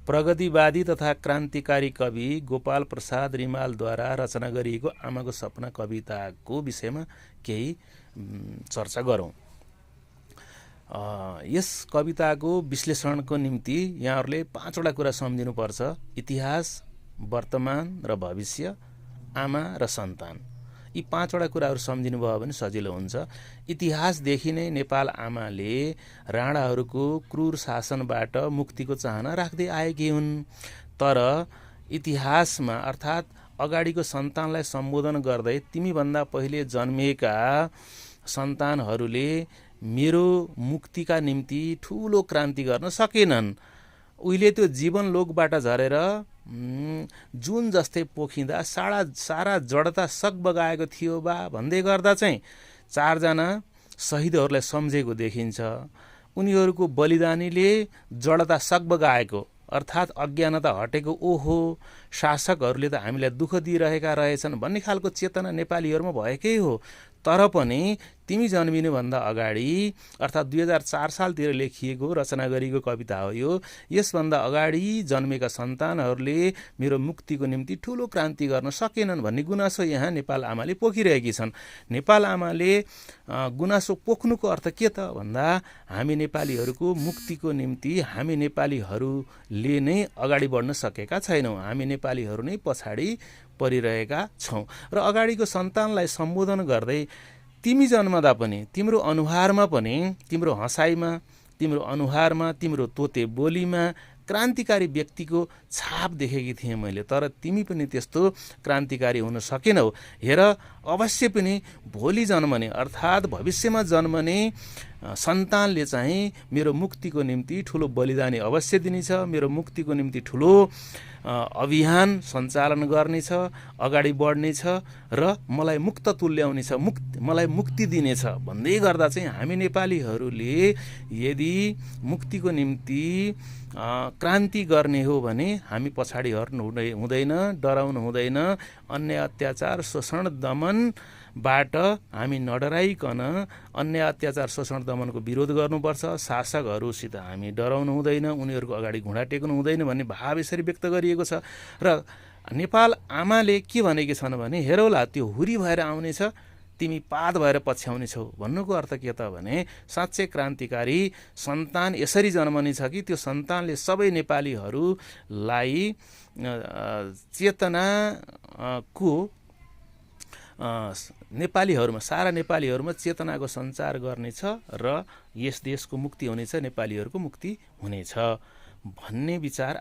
प्रगतिवादी तथा क्रान्तिकारी कवि गोपाल प्रसाद रिमालद्वारा रचना गरिएको आमाको सपना कविताको विषयमा केही चर्चा गरौँ। यस कविताको विश्लेषणको निम्ति यहाँहरूले 5वटा कुरा सम्झिनुपर्छ। इतिहास, वर्तमान र भविष्य, आमा र सन्तान। यी 5वटा कुराहरू सम्झिनु भयो भने सजिलो हुन्छ। इतिहासदेखि नै नेपाल आमाले राणाहरूको क्रूर शासनबाट मुक्तिको चाहना राख्दै आएकी हुन्। तर इतिहासमा अर्थात् अगाडिको सन्तानलाई सम्बोधन गर्दै तिमीभन्दा पहिले जन्मिएका सन्तानहरूले मेरो मुक्तिका निम्ति ठुलो क्रान्ति गर्न सकेनन्। उहिले त्यो जीवन लोकबाट झरेर जुन जस्तै पोखिँदा सारा जडता सकबगाएको थियो बा भन्दै गर्दा चाहिँ 4 जना शहीदहरूलाई सम्झेको देखिन्छ। उनीहरूको बलिदानीले जडता सकबगाएको अर्थात् अज्ञानता हटेको, ओहो शासकहरूले त हामीलाई दुःख दिइरहेका रहेछन् भन्ने खालको चेतना नेपालीहरूमा भएकै हो। तर पनि तिमी जन्मिनुभन्दा अगाडि अर्थात् 2004 सालतिर लेखिएको रचना गरिएको कविता हो यो। यसभन्दा अगाडि जन्मेका सन्तानहरूले मेरो मुक्तिको निम्ति ठुलो क्रान्ति गर्न सकेनन् भन्ने गुनासो यहाँ नेपाल आमाले पोखिरहेकी छन्। नेपाल आमाले गुनासो पोख्नुको अर्थ के त भन्दा हामी नेपालीहरूको मुक्तिको निम्ति हामी नेपालीहरूले नै अगाडि बढ्न सकेका छैनौँ। हामी नेपालीहरू नै पछाडि परिरहेका छौँ। र अगाडिको सन्तानलाई सम्बोधन गर्दै तिमी जन्मदा पनि तिम्रो अनुहारमा पनि, तिम्रो हँसाइमा, तिम्रो अनुहारमा, तिम्रो तोते बोलीमा क्रान्तिकारी व्यक्तिको छाप देखेकी थिएँ मैले। तर तिमी पनि त्यस्तो क्रान्तिकारी हुन सकेनौ। हेर, अवश्य पनि भोलि जन्मने अर्थात् भविष्यमा जन्मने सन्तानले चाहिँ मेरो मुक्तिको निम्ति ठुलो बलिदानी अवश्य दिनेछ। मेरो मुक्तिको निम्ति ठुलो अभियान सञ्चालन गर्नेछ, अगाडि बढ्नेछ र मलाई मुक्त तुल्याउनेछ, मलाई मुक्ति दिनेछ भन्दै गर्दा चाहिँ हामी नेपालीहरूले यदि मुक्तिको निम्ति क्रान्ति गर्ने हो भने हामी पछाडि हट्नु हुँदैन, डराउनु हुँदैन। अन्याय, अत्याचार, शोषण, दमनबाट हामी नडराइकन अन्याय, अत्याचार, शोषण, दमनको विरोध गर्नुपर्छ। शासकहरूसित हामी डराउनु हुँदैन, उनीहरूको अगाडि घुँडा टेक्नु हुँदैन भन्ने भाव यसरी व्यक्त गरिएको छ। र नेपाल आमाले के भनेकी छन् भने हेरौला त्यो हुरी भएर आउनेछ, तिमी पात भएर पछ्याउनेछौ भन्नुको अर्थ के त भने साँच्चै क्रान्तिकारी सन्तान यसरी जन्मने छ कि त्यो सन्तानले सबै नेपालीहरूलाई चेतनाको नेपालीहरूमा, सारा नेपालीहरूमा चेतनाको सञ्चार गर्नेछ र यस देशको मुक्ति हुनेछ, नेपालीहरूको मुक्ति हुनेछ भन्ने विचार